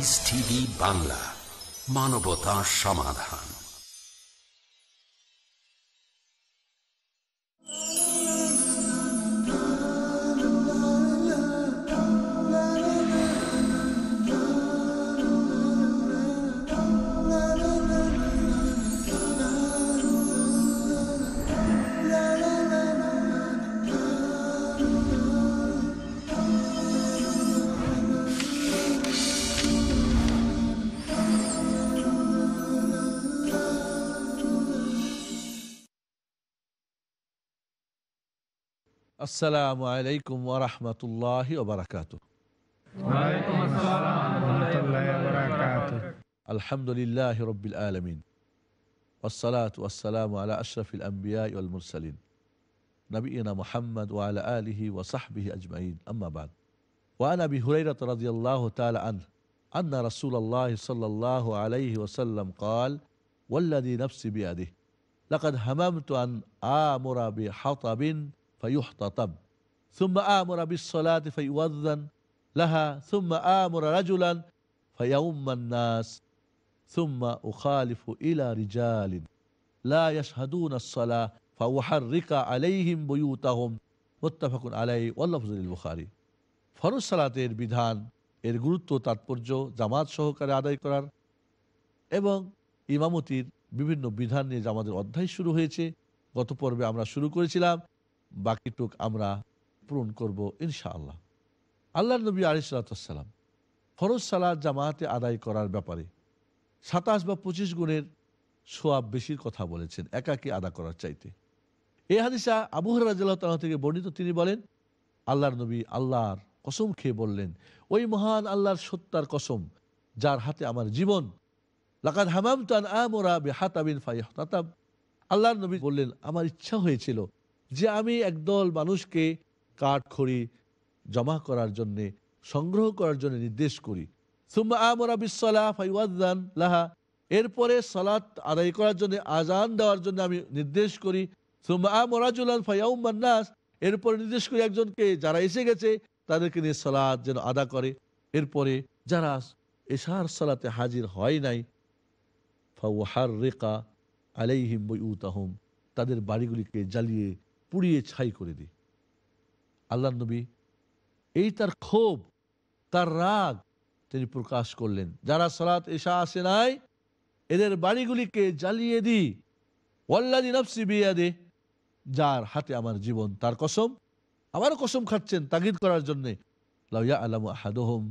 Piece TV Bangla, মানবতা সমাধান। আসসালামু আলাইকুম ওয়া রাহমাতুল্লাহি ওয়া বারাকাতুহু। ওয়ালাইকুম আসসালাম ওয়া রাহমাতুল্লাহি ওয়া বারাকাতুহু। আলহামদুলিল্লাহি রাব্বিল আলামিন, ওয়াসসালাতু ওয়াসসালামু আলা আশরাফিল আমবিয়া ওয়াল মুরসালিন, নবিয়িনা মুহাম্মদ ওয়া আলা আলিহি ওয়া সাহবিহি আজমাইন, আম্মা বাদ। ওয়া আন আবি হুরায়রা রাদিয়াল্লাহু তাআলা আনহু আন্না রাসূলুল্লাহ সাল্লাল্লাহু আলাইহি ওয়াসাল্লাম قال والذي نفسي بيده لقد هممت أن آمر بحطب فيحتطب ثم آمر بالصلاة فيؤذن لها ثم آمر رجلا فيؤم الناس ثم أخالف إلى رجال لا يشهدون الصلاة فأحرق عليهم بيوتهم متفق عليه واللفظ للبخاري। ফরজ সালাতের বিধান, এর গুরুত্ব তাৎপর্য, জামাত সহকারে আদায় করার এবং ইমামতির বিভিন্ন বিধান নিয়ে যে আমাদের অধ্যায় শুরু হয়েছে। গত পর্বে আমরা শুরু করেছিলাম, বাকিটুক আমরা পূরণ করব ইনশাআল্লাহ। আল্লাহর নবী আলাইহিস সালাম ফরজ সালাত জামাতে আদায় করার ব্যাপারে 27 বা 25 গুণের সোয়াব বেশির কথা বলেছেন একাকী আদা করার চাইতে। এই হাদিসা আবু হুরায়রা রাদিয়াল্লাহু তাআলা থেকে বর্ণিত। তিনি বলেন, আল্লাহর নবী আল্লাহর কসম খেয়ে বললেন, ওই মহান আল্লাহর সত্তার কসম যার হাতে আমার জীবন, লাকাদ হামামতু আন আমুরা বিহাতাবিন ফায়হতাতাব। আল্লাহর নবী বললেন, আমার ইচ্ছা হয়েছিল যে আমি একদল মানুষকে কাঠখড়ি জমা করার জন্য, সংগ্রহ করার জন্য নির্দেশ করি। সুম্মা আমুরা বিসসালাহ ফায়ুআযান লাহা, এরপরে সালাত আদায় করার জন্য, আজান দেওয়ার জন্য আমি নির্দেশ করি। সুম্মা আমুরা রাজুলান ফায়াউম্মান নাস, এরপরে নির্দেশ করি একজনকে যারা এসে গেছে তাদেরকে নিয়ে সালাত যেন আদা করে। এরপরে যারা এশার সালাতে হাজির হয় নাই, ফাউহাররিকা আলাইহিম বুয়ুতাহুম, তাদের বাড়িগুলিকে জ্বালিয়ে পুড়িয়ে ছাই করে দিই। আল্লাহর নবী এই তার ক্ষোভ, তার রাগ তিনি প্রকাশ করলেন, যারা সালাত এশা আসে নাই এদের বাড়িগুলিকে জ্বালিয়ে দিই। ওয়াল্লাযী নাফসি বিয়াদিহি, যার হাতে আমার জীবন, তার কসম। আবারও কসম খাচ্ছেন তাগিদ করার জন্যে, লাউ ইয়ালামু আহাদুহুম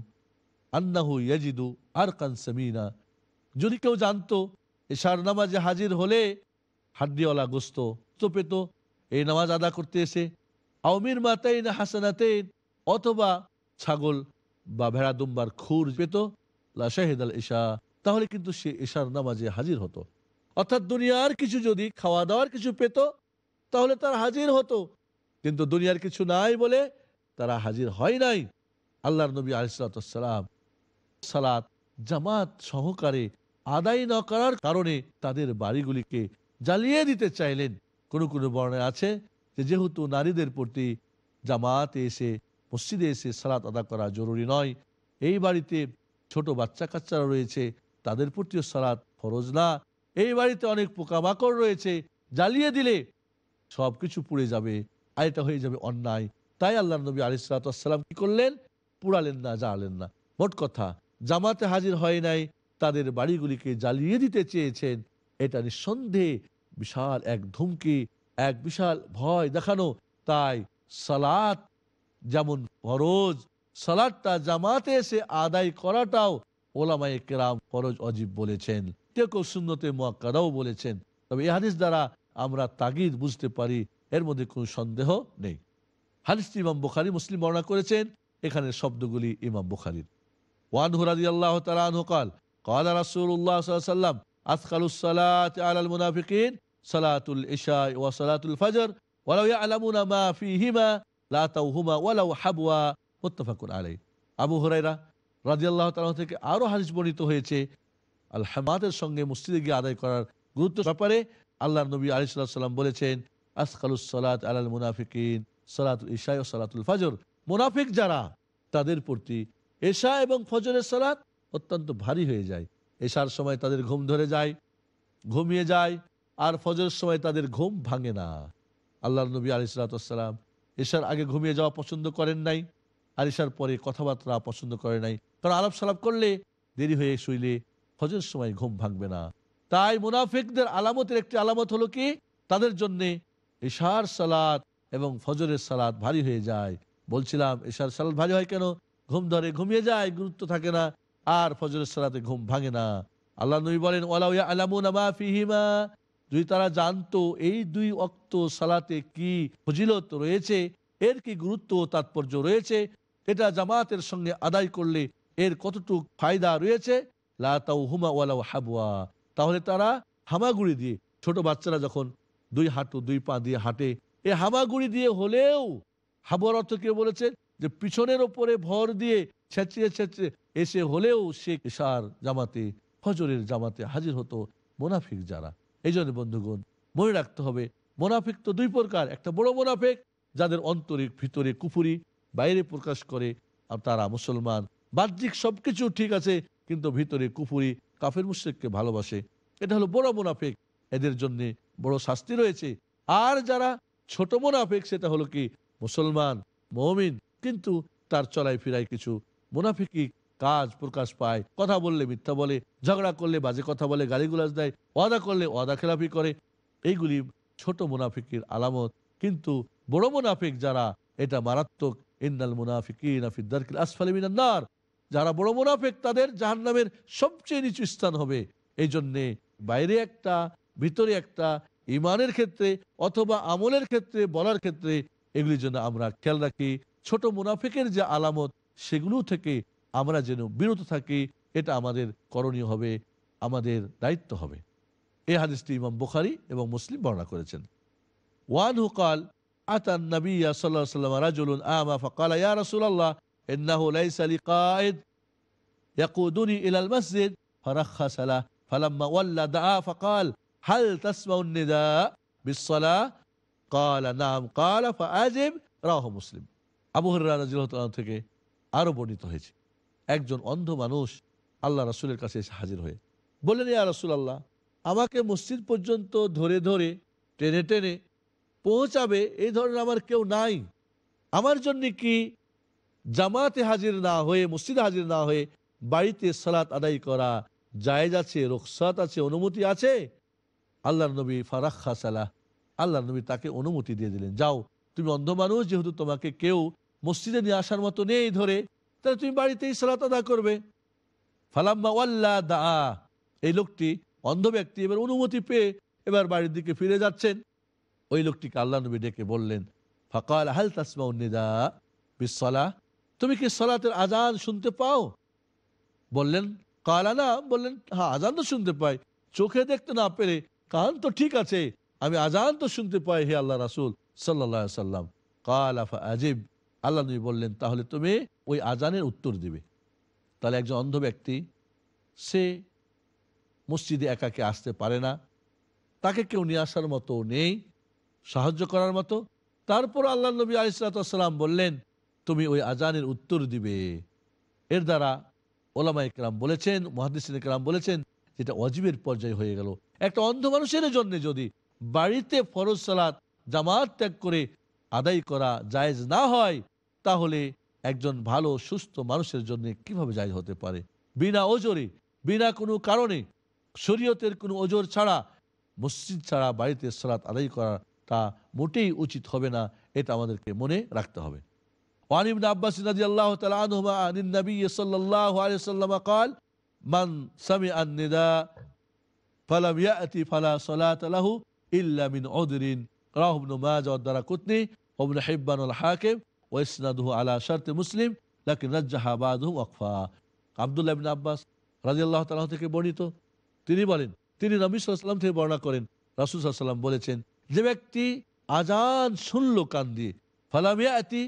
আন্নাহু ইয়াজিদু আরকান সামিনা, যদি কেউ জানতো এশার নামাজে হাজির হলে হাড্ডিওয়ালা গোস্ত তো পেত এই নামাজ আদা করতে এসে, আউমির মাতাইন হাসানাতাইন, অথবা ছাগল বা ভেড়া দুম্বার খুর পেত, লা শাহিদাল ইশা, তাহলে কিন্তু সে এশার নামাজে হাজির হতো। অর্থাৎ দুনিয়ার কিছু যদি খাওয়া দাওয়ার কিছু পেত তাহলে তার হাজির হতো, কিন্তু দুনিয়ার কিছু নাই বলে তারা হাজির হয় নাই। আল্লাহর নবী আলাইহিস সালাম সালাত জামাত সহকারে আদায় না করার কারণে তাদের বাড়িগুলিকে জ্বালিয়ে দিতে চাইলেন। কোনো কোনো বর্ণনায় আছে যে যেহেতু নারীদের প্রতি জামাতে এসে, মসজিদে এসে সালাত আদা করা জরুরি নয়, এই বাড়িতে ছোট বাচ্চা কাচ্চারা রয়েছে তাদের প্রতিও সালাত ফরজ না, এই বাড়িতে অনেক পোকামাকড় রয়েছে, জ্বালিয়ে দিলে সব কিছু পুড়ে যাবে আর এটা হয়ে যাবে অন্যায়। তাই আল্লাহ নবী আলাইহিস সালাম কি করলেন? পুড়ালেন না, জ্বালালেন না। মোট কথা, জামাতে হাজির হয় নাই তাদের বাড়িগুলিকে জ্বালিয়ে দিতে চেয়েছেন। এটা নিঃসন্দেহে বিশাল এক ধুমকি, এক বিশাল ভয় দেখানো। তাই সালাত যেমন ফরজ, সালাতটা জামাতে এসে আদায় করাটাও ওলামায়ে কেরাম ফরজ ওয়াজিব বলেছেন, কেউ কেউ সুন্নতে মুআক্কাদাও বলেছেন। তবে এই হাদিস দ্বারা আমরা তাগিদ বুঝতে পারি, এর মধ্যে কোনো সন্দেহ নেই। হাদিসটি ইমাম বুখারী, মুসলিম বর্ণনা করেছেন, এখানে শব্দগুলি ইমাম বুখারীর। ওয়ানহু রাদিয়াল্লাহু তাআলা আনহু قال قال رسول الله صلى الله عليه وسلم أثقل الصلاة على المنافقين صلاة العشاء وصلاة الفجر ولو يعلمون ما فيهما لأتوهما ولو حبوا متفق عليه। আবু হুরায়রা রাদিয়াল্লাহু তাআলা থেকে আরো হাদিস বর্ণিত হয়েছে আল হামাদের সঙ্গে মসজিদে গিয়ে আদায় করার গুরুত্বের ব্যাপারে। আল্লাহর নবী আলাইহিস সালাম বলেছেন, আসকালুস সালাত আলাল মুনাফিকিন সালাতুল ইশা ওয়া সালাতুল ফজর, মুনাফিক যারা তাদের প্রতি এশা এবং ফজরের সালাত অত্যন্ত ভারী হয়ে যায়। এশার সময় তাদের ঘুম ধরে যায়, ঘুমিয়ে যায়, আর ফজরের সময় তাদের ঘুম ভাঙে না। আল্লাহর নবী আলাইহিস সালাতু ওয়াস সালাম এশার আগে ঘুমিয়ে যাওয়া পছন্দ করেন নাই, আর এশার পরে কথাবার্তা পছন্দ করে নাই, কারণ আলাপ সালাপ করলে দেরি হয়ে শুইলে ফজরের সময় ঘুম ভাঙবে না। তাই মুনাফিকদের আলামতের একটি আলামত হলো কি, তাদের জন্যে এশার সালাত এবং ফজরের সালাত ভারী হয়ে যায়। বলছিলাম এশার সালাত ভারী হয় কেন? ঘুম ধরে, ঘুমিয়ে যায়, গুরুত্ব থাকে না, আর ফজরের সালাতে ঘুম ভাঙে না। আল্লাহ নবী বলেন ওয়ালাউ ইয়ালামুনা মা ফিহিমা, যদি তারা জানতো এই দুই ওয়াক্ত সালাতে কি ফজিলত রয়েছে, এর কি গুরুত্ব ও তাৎপর্য রয়েছে, এটা জামাতের সঙ্গে আদায় করলে এর কতটুক ফায়দা রয়েছে, লা তাউহুমা ওয়ালাউ হাবওয়া, তাহলে তারা হামাগুড়ি দিয়ে, ছোট বাচ্চারা যখন দুই হাঁটু দুই পা দিয়ে হাঁটে, এই হামাগুড়ি দিয়ে হলেও, হাবুয়ার অর্থ কে বলেছে যে পিছনের ওপরে ভর দিয়ে ছেঁচড়িয়ে ছেঁচড়ে এসে হলেও সে ইশার জামাতে, ফজরের জামাতে হাজির হতো মুনাফিক যারা। এই জন্য বন্ধুগণ মনে রাখতে হবে, মুনাফিক তো দুই প্রকার। একটা বড় মুনাফিক যাদের অন্তরে ভিতরে কুফরি, বাইরে প্রকাশ করে আর তারা মুসলমান, বাহ্যিক সবকিছু ঠিক আছে কিন্তু ভিতরে কুফরি, কাফের মুশরিককে ভালোবাসে, এটা হলো বড় মুনাফিক, এদের জন্য বড় শাস্তি রয়েছে। আর যারা ছোট মুনাফিক সেটা হলো কি, মুসলমান মুমিন কিন্তু তার চলায় ফিরায় কিছু মুনাফিকি কাজ প্রকাশ পায়, কথা বললে মিথ্যা বলে, ঝগড়া করলে বাজে কথা বলে, গালিগুলাজ দেয়, ওয়াদা করলে ওয়াদা খেলাফি করে, এইগুলি ছোট মুনাফিকের আলামত। কিন্তু বড় মুনাফিক যারা, এটা মারাত্মক। ইন্নাল মুনাফিকিনা ফি দারকিল আসফালি মিনান নার, যারা বড় মুনাফিক তাদের জাহান্নামের সবচেয়ে নিচু স্থান হবে। এই জন্যে বাইরে একটা ভিতরে একটা, ইমানের ক্ষেত্রে অথবা আমলের ক্ষেত্রে বলার ক্ষেত্রে এগুলির জন্য আমরা খেয়াল রাখি। ছোট মুনাফিকের যে আলামত সেগুলো থেকে আমরা যেন বিরত থাকি, এটা আমাদের করণীয় হবে, আমাদের দায়িত্ব হবে। এই হাদিসটি ইমাম বুখারী এবং মুসলিম বর্ণনা করেছেন। ওয়ানহু ক্বাল আতান নবিয়্য সাল্লাল্লাহু আলাইহি ওয়াসাল্লাম রাজুলুন আমা ফাকালা ইয়া রাসূলুল্লাহ ইন্নাহু লাইসা লি কাঈদ ইয়াকুদুনি ইলাল মসজিদ ফারাখাসা লাহু ফালাম্মা ওয়াল্লা দাআ ফাকাল হাল তাসমাউন নিদা বিস-সালাহ ক্বালা নাম ক্বালা ফাআজিব, রাওয়াহু মুসলিম। আবু হুরায়রা রাদিয়াল্লাহু তাআলা থেকে আরো বর্ণিত হয়েছে, একজন অন্ধ মানুষ আল্লাহ রাসূলের কাছে এসে হাজির হয়ে বললেন, ইয়া রাসূলুল্লাহ, আমাকে মসজিদ পর্যন্ত ধরে ধরে টেনে টেনে পৌঁছাবে এই ধরনের আমার কেউ নাই, আমার জন্য কি জামাতে হাজির না হয়ে, মসজিদে হাজির না হয়ে বাড়িতে সালাত আদায় করা জায়েজ আছে, রুখসাত আছে, অনুমতি আছে? আল্লাহর নবী ফারাখাসা লাহু, আল্লাহর নবী তাকে অনুমতি দিয়ে দিলেন, যাও তুমি অন্ধ মানুষ, যেহেতু তোমাকে কেউ মসজিদে নিয়ে আসার মতো নেই ধরে, তাহলে তুমি বাড়িতেই সালাত আদায় করবে। ফালাম্মা ওয়াল্লা দাআ, এই লোকটি অন্ধ ব্যক্তি এবার অনুমতি পেয়ে এবার বাড়ির দিকে ফিরে যাচ্ছেন। ওই লোকটিকে আল্লাহ নবী ডেকে বললেন, ফাকাল হাল তাসমাউন নিদা বিস-সালাহ, তুমি কি সালাতের আজান শুনতে পাও? বললেন কালা না, বললেন হ্যাঁ আজান তো শুনতে পাই, চোখে দেখতে না পেরে কান তো ঠিক আছে, আমি আজান তো শুনতে পাই হে আল্লাহ রাসূল সাল্লাল্লাহু আলাইহি সাল্লাম। কালা ফাআজিব, আল্লাহ নবী বললেন তাহলে তুমি ওই আজানের উত্তর দিবে। তাহলে একজন অন্ধ ব্যক্তি, সে মসজিদে একাকে আসতে পারে না, তাকে কেউ নিয়ে আসার মতো নেই, সাহায্য করার মতো, তারপর আল্লাহ নবী আলাইহিস সালাতু ওয়াস সালাম বললেন তুমি ওই আজানের উত্তর দিবে। এর দ্বারা ওলামায়ে কেরাম বলেছেন, মুহাদ্দিসিনে কেরাম বলেছেন, যেটা ওয়াজিবের পর্যায়ে হয়ে গেল। একটা অন্ধ মানুষের জন্য যদি বাড়িতে ফরজ সালাত জামাত ত্যাগ করে আদায় করা জায়েজ না হয়, তাহলে একজন ভালো সুস্থ মানুষের জন্য কিভাবে জায়েজ হতে পারে? বিনা ওজরে, বিনা কোনো কারণে, শরীয়তের কোনো ওজর ছাড়া, মসজিদ ছাড়া বাড়িতে সালাত আদায় করা তা মোটেই উচিত হবে না, এটা আমাদেরকে মনে রাখতে হবে। وعن ابن عباس رضي الله تعالى عنهما عن النبي صلى الله عليه وسلم قال من سمع النداء فلم يأتي فلا صلاة له إلا من عذر، رواه ابن ماجه والدارقطني وابن حبان والحاكم وإسناده على شرط مسلم لكن رجح بعضهم وقفا। আব্দুল্লাহ ইবনে আব্বাস রাদিয়াল্লাহু তাআলা থেকে বর্ণিত, তিনি বলেন, তিনি নবী সাল্লাল্লাহু আলাইহি ওয়াসাল্লাম থেকে বর্ণনা করেন, রাসূল সাল্লাল্লাহু আলাইহি ওয়াসাল্লাম বলেছেন, যে ব্যক্তি আজান শুনলো কান দিয়ে, ফালাম ইয়াতি,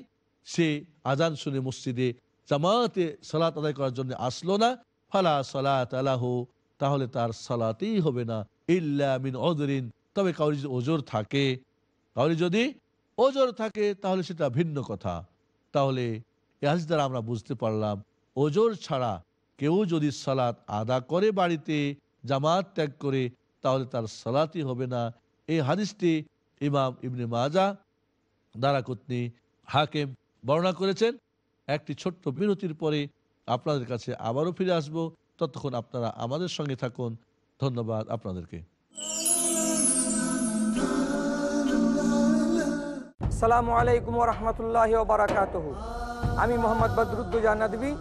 সে আজান শুনে মসজিদে জামাতে সালাত আদায় করার জন্য আসলো না, ফালা সালাত লাহু, তাহলে তার সালাতই হবে না, ইল্লা মিন উযরিন, তবে কাউরি যদি ওজর থাকে, কাউরি যদি ওজর থাকে তাহলে সেটা ভিন্ন কথা। তাহলে এই হাদিস দ্বারা আমরা বুঝতে পারলাম ওজর ছাড়া কেউ যদি সালাত আদা করে বাড়িতে জামাত ত্যাগ করে, তাহলে তার সালাতই হবে না। এই হাদিসটি ইমাম ইবনে মাজা, দারাকুতনি, হাকিম বর্ণনা করেছেন। একটি ছোট্ট বিরতির পরে আপনাদের কাছে আবারও ফিরে আসব। ততক্ষণ আপনারা আমাদের সঙ্গে থাকুন। ধন্যবাদ আপনাদেরকে। আসসালামু আলাইকুম ওয়া রাহমাতুল্লাহি ওয়া বারাকাতুহু। আমি মোহাম্মদ বদরুদ্দোজা নদভী।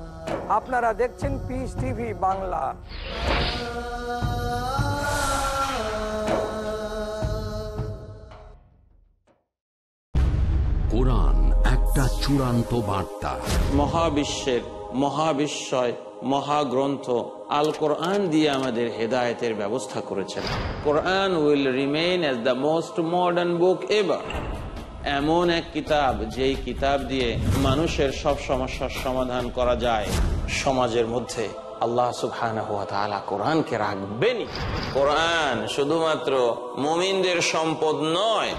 আপনারা দেখছেন পিস টিভি বাংলা। কোরআন একটা চূড়ান্ত বার্তা। মহাবিশ্বের মহাবিশ্বয় মহাগ্রন্থ আল কোরআন দিয়ে আমাদের হেদায়েতের ব্যবস্থা করেছেন। Quran will remain as the most modern book ever. এমন এক কিতাব, যেই কিতাব দিয়ে মানুষের সব সমস্যার সমাধান করা যায়। সমাজের মধ্যে আল্লাহ সুবহানাহু ওয়া তাআলা কোরআনকে রাখবেনই। কোরআন শুধুমাত্র মুমিনদের সম্পদ নয়,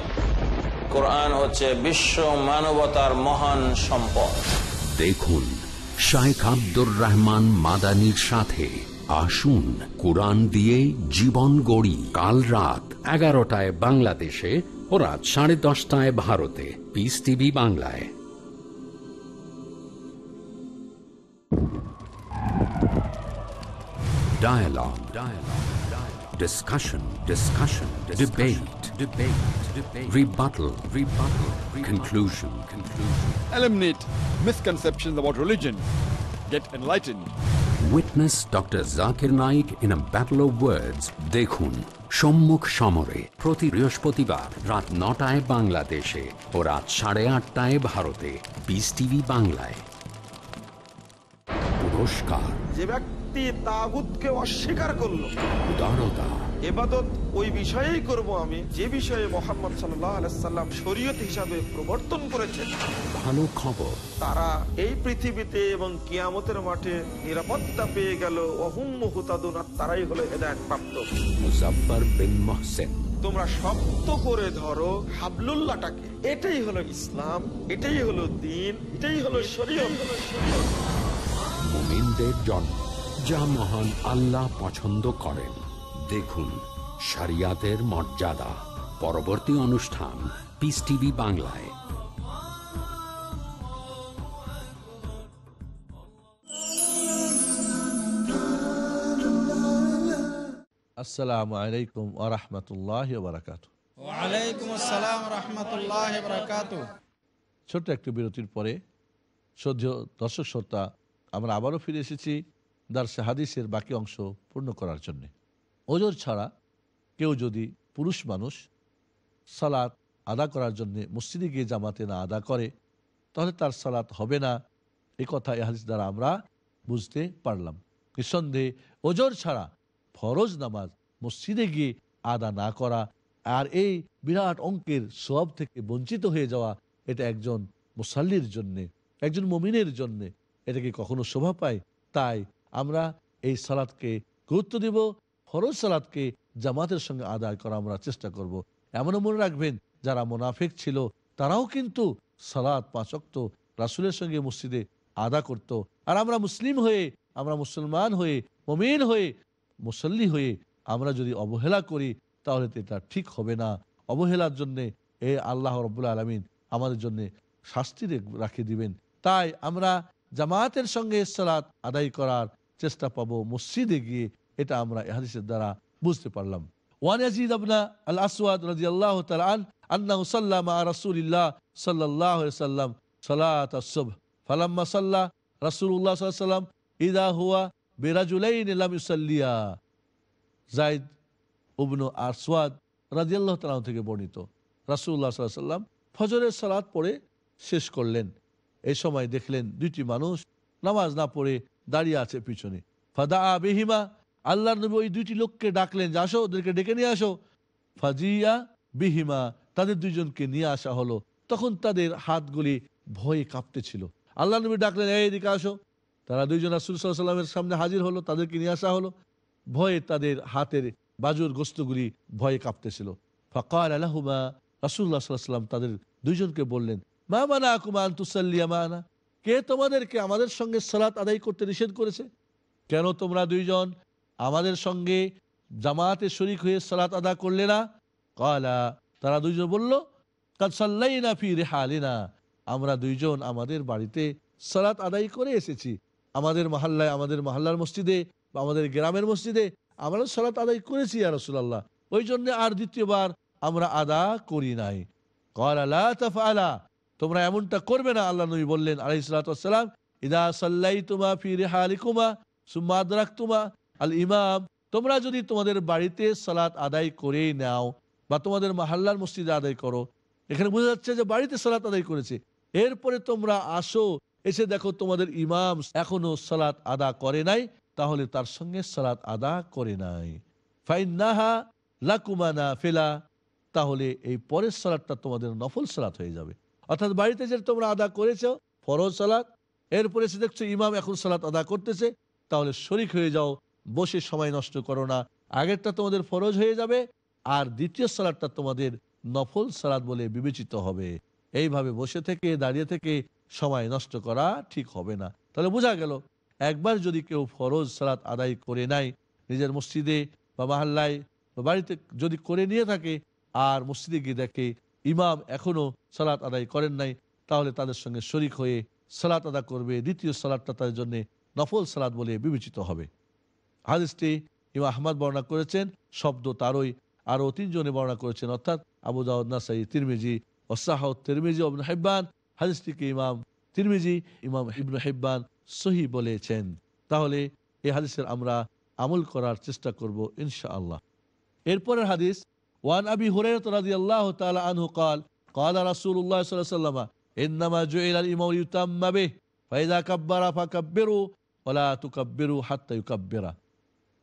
কোরআন হচ্ছে বিশ্ব মানবতার মহান সম্পদ। দেখুন শাইখ আব্দুর রহমান মাদানির সাথে আসুন কোরআন দিয়ে জীবন গড়ি। কাল রাত 11টায় বাংলাদেশে ও রাত 10:30 ভারতে, পিস টিভি বাংলায়। Dialogue. Discussion. Debate. Rebuttal. Conclusion. Eliminate misconceptions about religion. Get enlightened. Witness Dr. Zakir Naik in a battle of words. দেখুন সম্মুখ সমরে প্রতি বৃহস্পতিবার রাত 9টায় বাংলাদেশে ও রাত 8:30 ভারতে, পিস টিভি বাংলায়। পুরস্কার, যে ব্যক্তি তাগুতকে অস্বীকার করলো, উদারতা, ইবাদত ওই বিষয়েই করব আমি যে বিষয়ে মুহাম্মদ সাল্লাল্লাহু আলাইহি সাল্লাম শরীয়ত হিসাবে প্রবর্তন করেছেন। ভালো খবর, তারা এই পৃথিবীতে এবং কিয়ামতের মাঠে নিরাপত্তা পেয়ে গেল। ওহুম মুহতাদুন, তারাই হলো হেদায়েত প্রাপ্ত। মুজাফফর বিন মোহসেন। তোমরা শক্ত করে ধরো হাবলুল্লাহটাকে। এটাই হলো ইসলাম, এটাই হলো দ্বীন, এটাই হলো শরীয়ত। মুমিনদের জন্য যা মহান আল্লাহ পছন্দ করেন। দেখুন শরিয়াতের মর্যাদা। পরবর্তী অনুষ্ঠান পিস টিভি বাংলায়। আসসালামু আলাইকুম ওয়া রাহমাতুল্লাহি ওয়া বারাকাতুহু। ওয়া আলাইকুম আসসালাম ওয়া রাহমাতুল্লাহি ওয়া বারাকাতুহু। ছোট্ট একটি বিরতির পরে শ্রদ্ধেয় দর্শক শ্রোতা, আমরা আবারও ফিরে এসেছি দারসে হাদিসের বাকি অংশ পূর্ণ করার জন্য। ওজর ছাড়া কেউ যদি পুরুষ মানুষ সালাত আদা করার জন্য মসজিদে গিয়ে জামাতে না আদা করে, তাহলে তার সালাত হবে না। এই কথা এই হাদিস দ্বারা আমরা বুঝতে পারলাম। নিঃসন্দেহে ওজর ছাড়া ফরজ নামাজ মসজিদে গিয়ে আদা না করা আর এই বিরাট অঙ্কের সওয়াব থেকে বঞ্চিত হয়ে যাওয়া, এটা একজন মুসাল্লির জন্যে, একজন মুমিনের জন্যে এটা কি কখনো শোভা পায়? তাই আমরা এই সালাতকে গুরুত্ব দেব, ফরজ সালাতকে জামাতের সঙ্গে আদায় করা আমরা চেষ্টা করব। এমনও মনে রাখবেন, যারা মুনাফিক ছিল তারাও কিন্তু সালাত 5 ওয়াক্ত রাসূলের সঙ্গে মসজিদে আদা করত। আর আমরা মুসলিম হয়ে, আমরা মুসলমান হয়ে, মুমিন হয়ে, মুসল্লি হয়ে আমরা যদি অবহেলা করি, তাহলে তো এটা ঠিক হবে না। অবহেলার জন্যে আল্লাহ রাব্বুল আলামিন আমাদের জন্য শাস্তি রাখে দিবেন। তাই আমরা জামাতের সঙ্গে সালাত আদায় করার চেষ্টা পাবো মসজিদে গিয়ে, এটা আমরা এই হাদিসের দ্বারা বুঝতে পারলাম। ওয়ান ইয়াজিদ ইবনে আল আসওয়াদ রাদিয়াল্লাহু তাআলা আনহু সাল্লা মা রাসূলিল্লাহ সাল্লাল্লাহু আলাইহি ওয়াসাল্লাম সালাত আস-সুবহ ফালাম্মা সাল্লা রাসূলুল্লাহ সাল্লাল্লাহু আলাইহি ওয়াসাল্লাম ইযা হুয়া বিরাজুলাইন লাম ইউসাল্লিয়া। যায়েদ ইবনে আসওয়াদ রাদিয়াল্লাহু তাআলা থেকে বর্ণিত, রাসূলুল্লাহ সাল্লাল্লাহু আলাইহি ওয়াসাল্লাম ফজরের সালাত পড়ে শেষ করলেন। এই সময় দেখলেন দুইটি মানুষ নামাজ না পড়ে দাঁড়িয়ে আছে পিছনে। ফাদা বিহিমা, আল্লাহর নবী ওই দুইটি লোককে ডাকলেন যে আসো, ওদেরকে ডেকে নিয়ে আসো। ফাজিয়া বিহিমা, তাদের দুইজনকে নিয়ে আসা হলো। তখন তাদের হাতগুলি ভয়ে কাঁপতেছিল। আল্লাহ নবী ডাকলেন, এই এদিকে আসো। তারা দুইজন রাসূল সাল্লাল্লাহু আলাইহি ওয়াসাল্লামের সামনে হাজির হলো, তাদেরকে নিয়ে আসা হলো। ভয়ে তাদের হাতের বাজুর গোস্তগুলি ভয়ে কাঁপতেছিল। ফাকাল লাহুমা, রাসূলুল্লাহ সাল্লাল্লাহু আলাইহি ওয়াসাল্লাম তাদের দুইজনকে বললেন, মা মানাকুমা আন তুসাল্লিয়া মানা, কে তোমাদেরকে আমাদের সঙ্গে সালাত আদায় করতে নিষেধ করেছে? কেন তোমরা দুইজন আমাদের সঙ্গে জামাতে শরীক হয়ে সালাত আদা করলে না? ক্বালা, তারা দুইজন বলল, কাদ সাল্লাইনা ফি রিহালিনা, আমরা দুইজন আমাদের বাড়িতে সালাত আদায় করে এসেছি। আমাদের মহল্লায়, আমাদের মহল্লার মসজিদে বা আমাদের গ্রামের মসজিদে আমরা সালাত আদায় করেছি ইয়া রাসূলুল্লাহ, ওই জন্য আর দ্বিতীয়বার আমরা আদা করি নাই। ক্বালা লা তাফআলা, তোমরা এমনটা করবে না। আল্লাহ নবী বললেন আলাইহিস সালাতু ওয়াস সালাম, ইদা সাল্লাইতুমা ফি রিহালিকুমা সুম্মা আদরাকতুমা আল ইমাম, তোমরা যদি তোমাদের বাড়িতে সালাত আদায় করেই নাও বা তোমাদের মহল্লার মসজিদে আদায় করো, এখানে বোঝা যাচ্ছে যে বাড়িতে সালাত আদায় করেছে, এরপরে তোমরা আসো, এসে দেখো তোমাদের ইমাম এখনো সালাত আদা করে নাই, তাহলে তার সঙ্গে সালাত আদা করে নাই। ফাইন্নাহা লাকুমা নাফিলা, তাহলে এই পরের সালাতটা তোমাদের নফল সালাত হয়ে যাবে। অর্থাৎ বাড়িতে যে তোমরা আদা করেছো ফরজ সালাত, এরপরে এসে দেখছো ইমাম এখন সালাত আদা করতেছে, তাহলে শরীক হয়ে যাও, বসে সময় নষ্ট করো না। আগেরটা তোমাদের ফরজ হয়ে যাবে, আর দ্বিতীয় সালাতটা তোমাদের নফল সালাত বলে বিবেচিত হবে। এইভাবে বসে থেকে দাঁড়িয়ে থেকে সময় নষ্ট করা ঠিক হবে না। তাহলে বোঝা গেল, একবার যদি কেউ ফরজ সালাত আদায় করে নাই নিজের মসজিদে বা মহল্লায় বা বাড়িতে যদি করে নিয়ে থাকে, আর মসজিদে গিয়ে দেখে ইমাম এখনো সালাত আদায় করেন নাই, তাহলে তাদের সঙ্গে শরীক হয়ে সালাত আদা করবে। দ্বিতীয় সালাতটা তাদের জন্য নফল সালাত বলে বিবেচিত হবে। হাদিসটি ইমাম আহমদ বর্ণনা করেছেন, শব্দ তারই আরও 3 জনে বর্ণনা করেছেন, অর্থাৎ আবু দাউদ, নাসাই, তিরমিজি, ওয়াসাহু তিরমিজি ও ইবনে হিব্বান। হাদিসটিকে ইমাম তিরমিজি, ইমাম ইবনে হিব্বান সহি বলেছেন। তাহলে এই হাদিসের আমরা আমল করার চেষ্টা করব ইনশাআল্লাহ। এরপরের হাদিস, ওয়ান আবি হুরায়রা রাদিয়াল্লাহু তাআলা আনহু قال قال رسول الله صلى الله عليه وسلم انما جعل الامام يتم به فاذا كبر فكبروا ولا تكبروا حتى يكبر।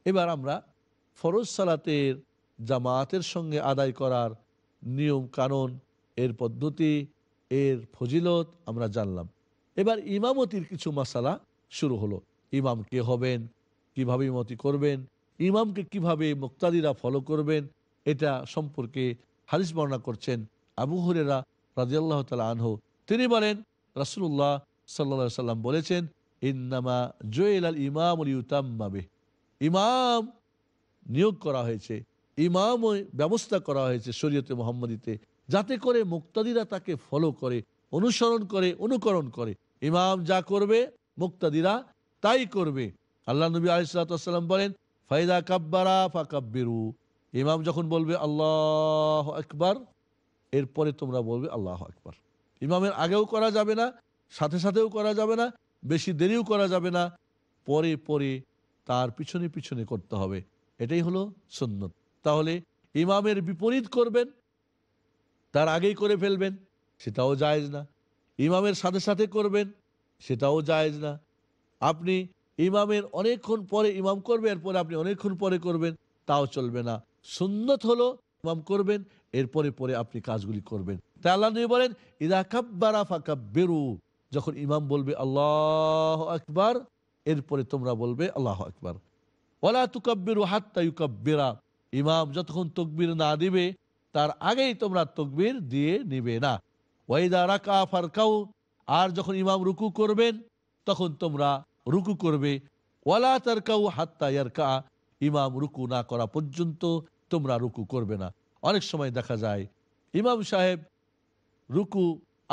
এবার আমরা ফরজ সালাতের জামাতের সঙ্গে আদায় করার নিয়ম কানুন, এর পদ্ধতি, এর ফজিলত আমরা জানলাম। এবার ইমামতির কিছু মাসালা শুরু হলো। ইমাম কে হবেন, কিভাবে ইমামতি করবেন, ইমামকে কিভাবে মুক্তাদিরা ফলো করবেন, এটা সম্পর্কে হাদিস বর্ণনা করছেন আবু হুরায়রা রাদিয়াল্লাহু তাআলা আনহু। তিনি বলেন, রাসূলুল্লাহ সাল্লাল্লাহু আলাইহি সাল্লাম বলেছেন, ইন্নামা জুইলাল ইমামু লিউতাম্মা বিহি, ইমাম নিয়োগ করা হয়েছে, ইমাম ব্যবস্থা করা হয়েছে শরীয়তে মুহাম্মাদিতে, যাতে করে মুক্তাদিরা তাকে ফলো করে, অনুসরণ করে, অনুকরণ করে। ইমাম যা করবে মুক্তাদিরা তাই করবে। আল্লাহ নবী আলাইহিস সালাতু ওয়াস সালাম বলেন, ফাইদা কাব্বারা ফাকাব্বিরু, ইমাম যখন বলবে আল্লাহু আকবার, এরপরে তোমরা বলবে আল্লাহু আকবার। ইমামের আগেও করা যাবে না, সাথে সাথেও করা যাবে না, বেশি দেরিও করা যাবে না, পরে পরে তার পিছনে পিছনে করতে হবে। এটাই হলো সুন্নত। তাহলে ইমামের বিপরীত করবেন, তার আগেই করে ফেলবেন, সেটাও জায়েজ না। ইমামের সাথে সাথে করবেন, সেটাও জায়েজ না। আপনি ইমামের অনেকক্ষণ পরে ইমাম করবে, এরপরে আপনি অনেকক্ষণ পরে করবেন, তাও চলবে না। সুন্নত হলো ইমাম করবেন, এরপরে পরে আপনি কাজগুলি করবেন। তাই আল্লাহ নবী বলেন, ইযা কাব্বারা ফাকাব্বিরু, যখন ইমাম বলবে আল্লাহু আকবার, এরপরে তোমরা বলবে আল্লাহু আকবার। ওয়ালা তুকাব্বিরু হাত্তা ইউকাব্বিরা, ইমাম যতক্ষণ তাকবীর না দিবে তার আগেই তোমরা তাকবীর দিয়ে নিবে না। ওয়াইদা রাকা ফারকাউ, আর যখন ইমাম রুকু করবেন তখন তোমরা রুকু করবে। ওয়ালা তারকাউ হাত্তা ইয়ারকা, ইমাম রুকু না করা পর্যন্ত তোমরা রুকু করবে না। অনেক সময় দেখা যায় ইমাম সাহেব রুকু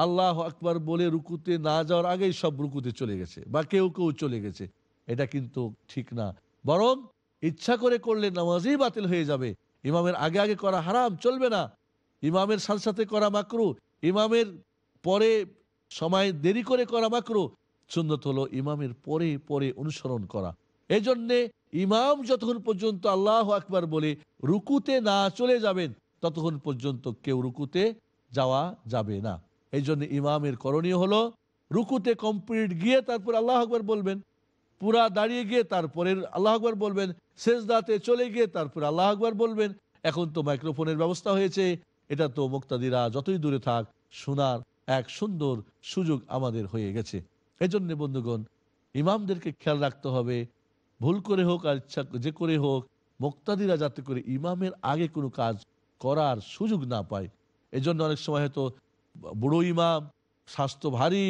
আল্লাহু আকবার বলে রুকুতে না যাওয়ার আগেই সব রুকুতে চলে গেছে, বা কেউ কেউ চলে গেছে। এটা কিন্তু ঠিক না, বরং ইচ্ছা করে করলে নামাজই বাতিল হয়ে যাবে। ইমামের আগে আগে করা হারাম, চলবে না। ইমামের সাথে সাথে করা মাকরু, ইমামের পরে সময় দেরি করে করা মাকরু। সুন্নত হলো ইমামের পরে পরে অনুসরণ করা। এই জন্যে ইমাম যতক্ষণ পর্যন্ত আল্লাহু আকবার বলে রুকুতে না চলে যাবেন, ততক্ষণ পর্যন্ত কেউ রুকুতে যাওয়া যাবে না। এই জন্য ইমামের করণীয় হলো রুকুতে কমপ্লিট গিয়ে তারপর আল্লাহু আকবার বলবেন, পুরা দাঁড়িয়ে গিয়ে তারপরে আল্লাহু আকবার বলবেন, সেজদাতে চলে গিয়ে তারপর আল্লাহু আকবার বলবেন। এখন তো মাইক্রোফোনের ব্যবস্থা হয়েছে, এটা তো মুক্তাদিরা যতই দূরে থাক শোনার এক সুন্দর সুযোগ আমাদের হয়ে গেছে। এই জন্য বন্ধুগণ, ইমামদেরকে খেয়াল রাখতে হবে, ভুল করে হোক আর ইচ্ছা যে করে হোক, মুক্তাদিরা যাতে করে ইমামের আগে কোনো কাজ করার সুযোগ না পায়। এই জন্য অনেক সময় হয়তো বুড়ো ইমাম, স্বাস্থ্য ভারী,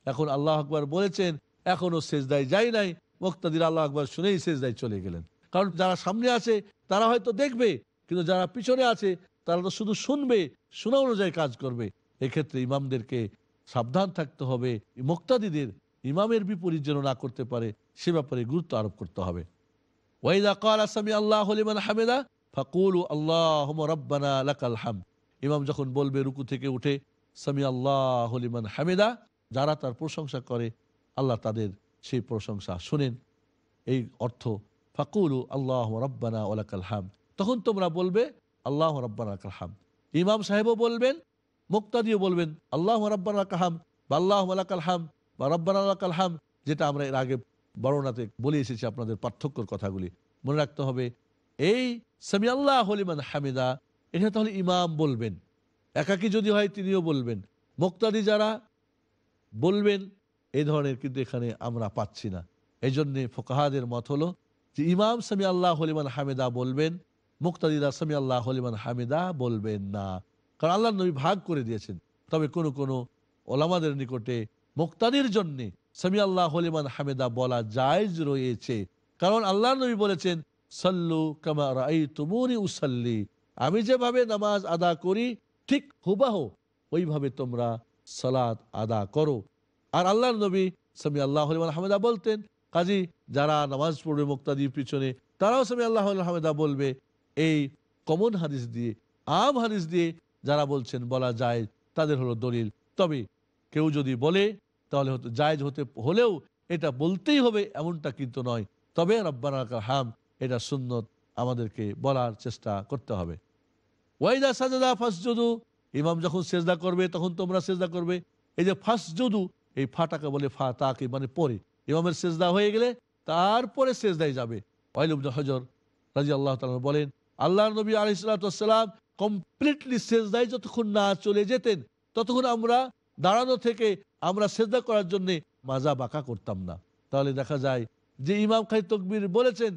এখন আল্লাহু আকবার বলেছেন, এখনো সেজদায় যায় নাই, মুক্তাদির আল্লাহু আকবার শুনেই সেজদায় চলে গেলেন। কারণ যারা সামনে আছে তারা হয়তো দেখবে, কিন্তু যারা পিছনে আছে তারা তো শুধু শুনবে, শোনা অনুযায়ী কাজ করবে। এক্ষেত্রে ইমামদেরকে সাবধান থাকতে হবে, মুক্তাদিদের ইমামের বিপরীত যেন না করতে পারে সে ব্যাপারে গুরুত্ব আরোপ করতে হবে। ওয়াইদা ক্বালা সামি আল্লাহু লিমান হামিদা ফাকুলু আল্লাহুম্মা রাব্বানা লাকাল হামদ। ইমাম যখন বলবে রুকু থেকে উঠে সামি আল্লাহু লিমান হামিদা, যারা তার প্রশংসা করে আল্লাহ তাদের সেই প্রশংসা শুনেন। এই অর্থ ফাকুলু আল্লাহুম্মা রাব্বানা ওয়া লাকাল হামদ, তখন তোমরা বলবে আল্লাহু রাব্বানা লাকাল হামদ। ইমাম সাহেবও বলবেন, মুক্তাদিও বলবেন আল্লাহু রাব্বানা লাকাল হামদ বা আল্লাহুম্মা লাকাল হামদ বা রাব্বানা লাকাল হামদ, যেটা আমরা এর আগে বর্ণনাতে বলে এসেছি আপনাদের পার্থক্যর কথাগুলি মনে রাখতে হবে। এই সামি আল্লাহু লিমান হামিদা এটা তাহলে ইমাম বলবেন, একাকী যদি হয় তিনিও বলবেন। মুক্তাদি যারা বলবেন এই ধরনের কিন্তু এখানে আমরা পাচ্ছি না। এই জন্যে ফুকাহাদের মত হলো যে ইমাম সামি আল্লাহু লিমান হামিদা বলবেন, মুক্তাদিরা সামি আল্লাহু লিমান হামিদা বলবেন না। কারণ আল্লাহ নবী ভাগ করে দিয়েছেন। তবে কোনো কোনো ওলামাদের নিকটে মুক্তাদির জন্যে সামি আল্লাহু লিমান হামিদা বলা জায়েজ রয়েছে। কারণ আল্লাহ নবী বলেছেন সাল্লু কামা রাআইতুমুনি উসাল্লি, আমি যেভাবে নামাজ আদা করি ঠিক হুবাহু ওইভাবে তোমরা সালাত আদা করো। আর আল্লাহর নবী সামি আল্লাহু লিমান হামিদা বলতেন, কাজী যারা নামাজ পড়বে মুক্তাদির পিছনে তারাও সামি আল্লাহু লিমান হামিদা বলবে। এই কমন হাদিস দিয়ে, আম হাদিস দিয়ে যারা বলছেন বলা যায় তাদের হলো দলিল। তবে কেউ যদি বলে তাহলে হয়তো জায়েজ হতে হলেও এটা বলতেই হবে এমনটা কিন্তু নয়। তবে রাব্বানা লাকাল হামদ এটা সুন্নত, আমাদেরকে বলার চেষ্টা করতে হবে। ওয়াইদা সাজাদা ফাসজুদু, ইমাম যখন সেজদা করবে তখন তোমরা সেজদা করবে। এই যে ফাসজুদু, এই ফাটাকে বলে ফা তাকে, মানে পরে ইমামের সেজদা হয়ে গেলে তারপরে সেজদায় যাবে। ওয়াইল ইবনে হজর রাদিয়াল্লাহু তাআলা বলেন আল্লাহর নবী আলাইহিস সালাতু ওয়াস সালাম কমপ্লিটলি সেজদায় যতক্ষণ না চলে যেতেন ততক্ষণ আমরা দাঁড়ানো থেকে আমরা সেজদা করার জন্য মাজা বাঁকা করতাম না। তাহলে দেখা যায় যে ইমাম খালি তাকবীর বলেছেন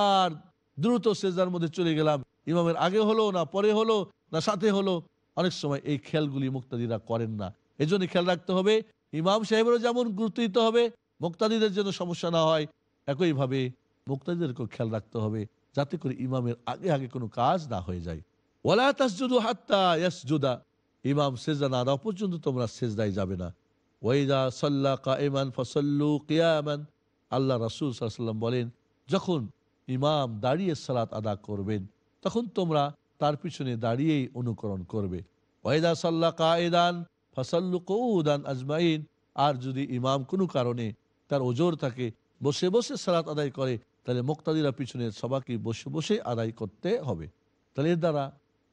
আর দ্রুত সেজদার মধ্যে চলে গেলাম, ইমামের আগে হলো না পরে হলো না সাথে হলো। অনেক সময় এই খেয়ালগুলি মুক্তাদিরা করেন না। এই জন্য খেয়াল রাখতে হবে, ইমাম সাহেবেরও যেমন গুরুত্ব দিতে হবে, মুক্তাদিদের জন্য সমস্যা না হয়, একইভাবে মুক্তাদিদেরকেও খেয়াল রাখতে হবে যাতে করে ইমামের আগে আগে কোনো কাজ না হয়ে যায়। ওয়ালা তাসজুদু হাত্তা ইয়াসজুদা, ইমাম সেজদা না দেওয়া পর্যন্ত তোমরা সেজদায় যাবে না। ওয়াইদা সাল্লা কাইমান ফাসাল্লু কিয়ামান, আল্লাহ রাসূল সাল্লাল্লাহু আলাইহি ওয়াসাল্লাম বলেন যখন ইমাম দাঁড়িয়ে সালাত আদা করবেন তখন তোমরা তার পিছনে দাঁড়িয়েই অনুকরণ করবে। ওয়াইদা সাল্লা কাইদান ফাসাল্লু কুউদান আজমাইন, আর যদি ইমাম কোনো কারণে তার ওজর থাকে বসে বসে সালাত আদায় করে তাহলে মুক্তাদিরা পিছনে সবাইকে বসে বসে আদায় করতে হবে। তাহলে এর দ্বারা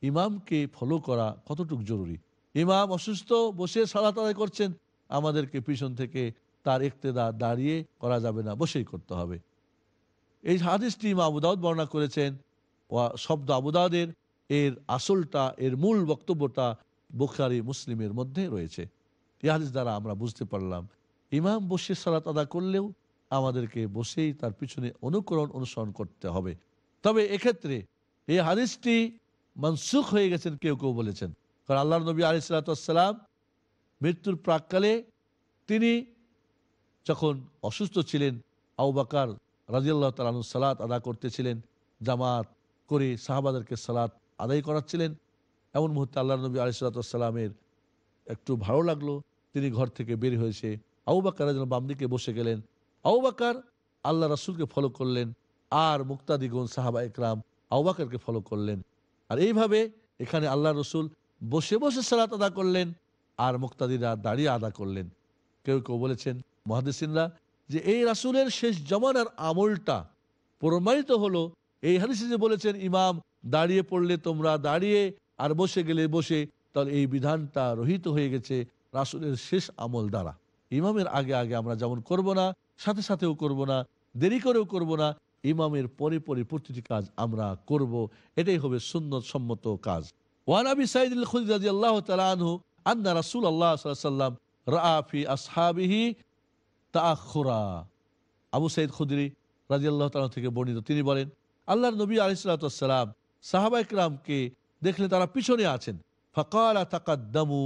ইমামকে ফলো করা কতটুকু জরুরি। ইমাম অসুস্থ বসে সালাত আদায় করছেন, আমাদেরকে পিছন থেকে তার ইক্তেদা দাঁড়িয়ে করা যাবে না, বসেই করতে হবে। এই হাদিসটি ইমাম আবু দাউদ বর্ণনা করেছেন। শব্দ আবু দাউদের এর আসলটা, এর মূল বক্তব্যটা বুখারী মুসলিমের মধ্যে রয়েছে। এই হাদিস দ্বারা আমরা বুঝতে পারলাম ইমাম বসে সালাত আদা করলেও আমাদেরকে বসেই তার পিছনে অনুসরণ করতে হবে। তবে এক্ষেত্রে এই হাদিসটি মানসুখ হয়ে গেছেন কেউ কেউ বলেছেন। কারণ আল্লাহর নবী আলাইহিস সালাতু ওয়াস সালাম মৃত্যুর প্রাককালে তিনি যখন অসুস্থ ছিলেন আবু বকর রাদিয়াল্লাহু তাআলা আনহু সালাত আদা করতেছিলেন, জামাত করে সাহাবাদেরকে সালাত আদায় করাচ্ছিলেন। এমন মুহূর্তে আল্লাহর নবী আলাইহিস সালাতু ওয়াস সালামের একটু ভালো লাগলো, তিনি ঘর থেকে বের হয়েছে আবু বকর রাদিয়াল্লাহু বাম দিকে বসে গেলেন। আবু বকর আল্লাহ রাসূলকে ফলো করলেন আর মুক্তাদিগণ সাহাবা একরাম আবু বকরকে ফলো করলেন। আর এইভাবে এখানে আল্লাহ রসুল বসে বসে সালাত আদা করলেন আর মুক্তাদিরা দাঁড়িয়ে আদা করলেন। কেউ কেউ বলেছেন মুহাদ্দিসিনরা যে এই রাসূলের শেষ জামানার আমলটা প্রমাণিত হলো এই হাদিসে যে বলেছেন ইমাম দাঁড়িয়ে পড়লে তোমরা দাঁড়িয়ে আর বসে গেলে বসে, তাহলে এই বিধানটা রহিত হয়ে গেছে রাসূলের শেষ আমল দ্বারা। ইমামের আগে আগে আমরা যেমন করব না, সাথে সাথেও করব না, দেরি করেও করব না, ইমামের পরে পরে প্রতিটি কাজ আমরা করব, এটাই হবে সুন্নত সম্মত কাজ। ওয়ান আবি সাঈদ আল খুদরি রাদিয়াল্লাহু তাআলা আনহু আন্না রাসূলুল্লাহ সাল্লাল্লাহু আলাইহি ওয়াসাল্লাম রাআ ফি আসহাবিহি তাআখুরা, আবু সাঈদ খুদরি রাদিয়াল্লাহু তাআলা থেকে বর্ণিত, তিনি বলেন আল্লাহর নবী আলাইহিস সালাতু ওয়াস সালাম সাহাবায়ে কেরামকে দেখলে তারা পিছনে আছেন। ফাকালা তাকাদ্দামু,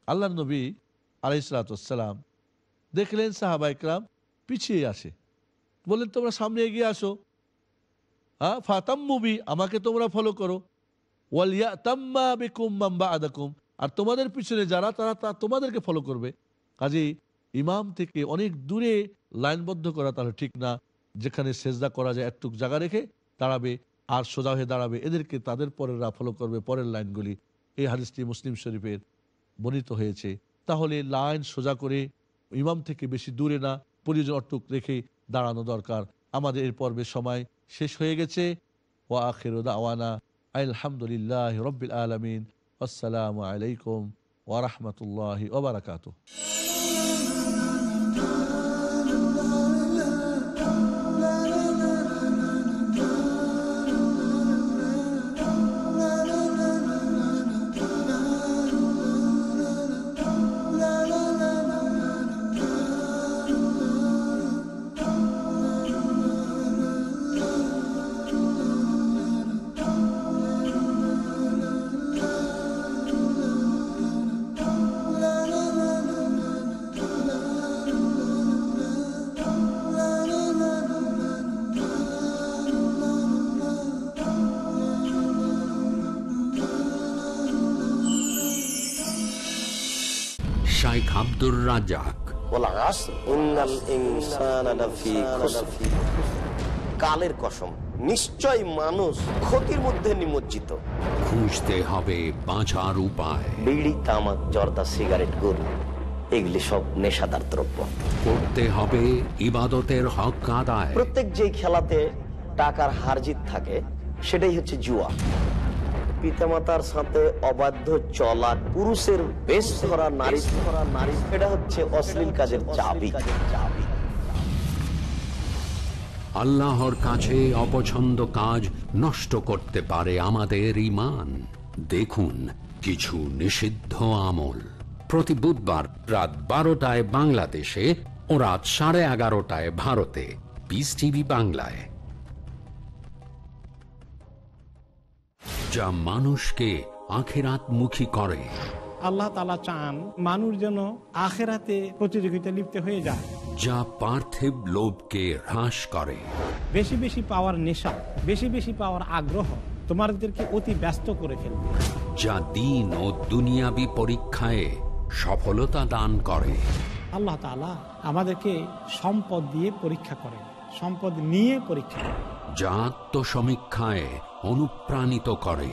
আল্লাহর নবী আলাইহিস সালাতু ওয়াস সালাম দেখলেন সাহাবায়ে কেরাম পিছিয়ে আসে, বললেন তোমরা সামনে এগিয়ে আসো, হ্যাঁ, ফাতাম্মুবি, আমাকে তোমরা ফলো করো, ওয়ালিয়াতাম্মা বিকুম মান বা'দাকুম, আর তোমাদের পিছনে যারা তারা তোমাদেরকে ফলো করবে। কাজেই ইমাম থেকে অনেক দূরে লাইনবদ্ধ করা তাহলে ঠিক না। যেখানে সেজদা করা যায় একটুক জায়গা রেখে দাঁড়াবে আর সোজা হয়ে দাঁড়াবে, এদেরকে তাদের পরেররা ফলো করবে, পরের লাইনগুলি। এই হাদিসটি মুসলিম শরীফের বর্ণিত হয়েছে। তাহলে লাইন সোজা করে ইমাম থেকে বেশি দূরে না, প্রয়োজন অটুক রেখে দাঁড়ানো দরকার। আমাদের এই পর্বের সময় শেষ হয়ে গেছে। ওয়া আখিরু দাওয়ানা আলহামদুলিল্লাহি রাব্বিল আলামিন। আসসালামু আলাইকুম ওয়া রাহমাতুল্লাহি ওয়া বারাকাতুহু। শাইখ আব্দুর রাজ্জাক। কালের কসম, নিশ্চয় মানুষ ক্ষতির মধ্যে নিমজ্জিত। খুঁজতে হবে বাঁচার উপায়। বিড়ি, তামাক, জর্দা, সিগারেট, গরু, এগুলি সব নেশাদার দ্রব্য। করতে হবে ইবাদতের হক আদায়। প্রত্যেক যে খেলাতে টাকার হারজিত থাকে সেটাই হচ্ছে জুয়া। পিতামাতার সাথে অবাধ্য চলা, পুরুষের বেশ ধরা, নারী এটা হচ্ছে অশ্লীল কাজের চাবি। আল্লাহর কাছে অপছন্দ কাজ নষ্ট করতে পারে আমাদের ঈমান। দেখুন কিছু নিষিদ্ধ আমল, প্রতি বুধবার রাত 12টায় বাংলাদেশে ও রাত 11:30টায় ভারতে, পিস টিভি বাংলায়। যা মানুষকে আখিরাতমুখী করে। আল্লাহ তাআলা চান মানুষ যেন আখিরাতে প্রতিযোগিতা লিপ্ত হয়ে যায়। যা পার্থিব লোভকে হ্রাস করে। বেশি বেশি পাওয়ার নেশা, বেশি বেশি পাওয়ার আগ্রহ তোমাদেরকে অতি ব্যস্ত করে ফেলবে। যা দ্বীন ও দুনিয়াবী পরীক্ষায় সফলতা দান করে। আল্লাহ তাআলা আমাদেরকে সম্পদ দিয়ে পরীক্ষা করেন, সম্পদ নিয়ে পরীক্ষা করেন। যা আত্মসমীক্ষায় অনুপ্রাণিত করে।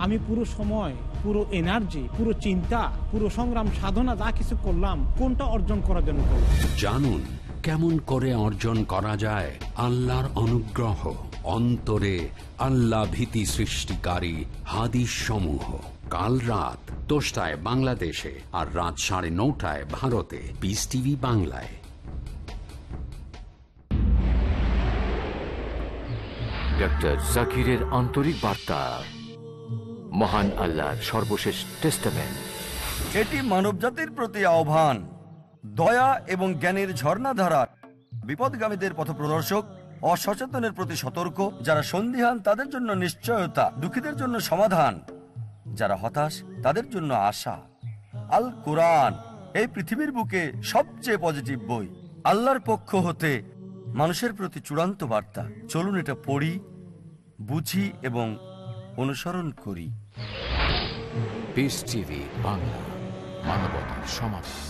আমি পুরো সময়, পুরো এনার্জি, পুরো চিন্তা, পুরো সংগ্রাম সাধনা যা কিছু করলাম, কোনটা অর্জন করার জন্য করলাম। জানুন কেমন করে অর্জন করা যায় আল্লাহর অনুগ্রহ। অন্তরে আল্লাহ ভীতি সৃষ্টিকারী হাদিস সমূহ। কাল রাত 10টায় বাংলাদেশে আর রাত 9:30টায় ভারতে, পিস টিভি বাংলায়। ডক্টর জাকিরের আন্তরিক বার্তা, মহান আল্লাহর সর্বশেষ টেস্টামেন্ট। এটি মানবজাতির প্রতি আহ্বান, দয়া এবং জ্ঞানের ঝর্ণাধারা, বিপদগামীদের পথপ্রদর্শক, অসচেতনের প্রতি সতর্ক, যারা সন্দিহান তাদের জন্য নিশ্চয়তা, দুঃখীদের জন্য সমাধান, যারা হতাশ তাদের জন্য আশা। আল কোরআন এই পৃথিবীর বুকে সবচেয়ে পজিটিভ বই, আল্লাহর পক্ষ হতে মানুষের প্রতি চূড়ান্ত বার্তা। চলুন এটা পড়ি, বুঝি এবং অনুসরণ করি। পিস টিভি বাংলা, মানবতার সমাধান।